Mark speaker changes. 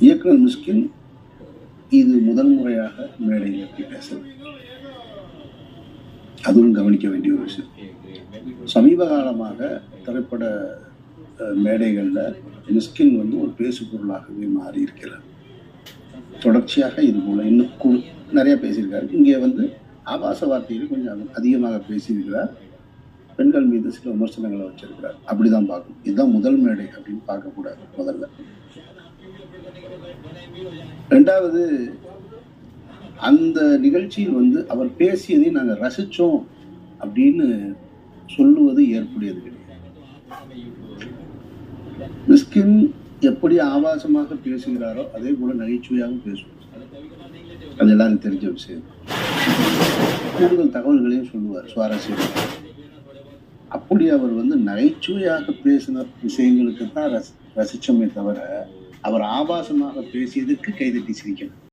Speaker 1: இயக்குனர் மிஸ்கின் இது முதல் முறையாக மேடையில் எப்படி பேசல. அதுவும் கவனிக்க வேண்டிய ஒரு விஷயம். சமீப காலமாக திரைப்பட மேடைகளில் மிஸ்கின் ஒரு பேசு பொருளாகவே மாறி இருக்கிறார். தொடர்ச்சியாக இது போல இன்னும் நிறைய பேசியிருக்காரு. இங்கே ஆபாச வார்த்தையில் கொஞ்சம் அதிகமாக பேசியிருக்கிறார். பெண்கள் மீது சில விமர்சனங்களை வச்சிருக்கிறார். அப்படிதான் பார்க்கணும். இதுதான் முதல் மேடை அப்படின்னு பார்க்கக்கூடாது. முதல்ல ரெண்டாவது, அந்த நிகழ்ச்சியில் அவர் பேசியதை நாங்கள் ரசித்தோம் அப்படின்னு சொல்லுவது ஏற்புடையது கிடையாது. மிஸ்கின் எப்படி ஆபாசமாக பேசுகிறாரோ அதே போல நகைச்சுவையாக பேசுவார். அது எல்லாரும் தெரிஞ்ச விஷயம். கூடுதல் தகவல்களையும் சொல்லுவார், சுவாரஸ்யம். அப்படி அவர் நகைச்சுவையாக பேசின விஷயங்களுக்கு தான் ரசிச்சோமே தவிர அவர் ஆபாசமாக பேசியதற்கு கைதட்டி சிரிக்கணும்.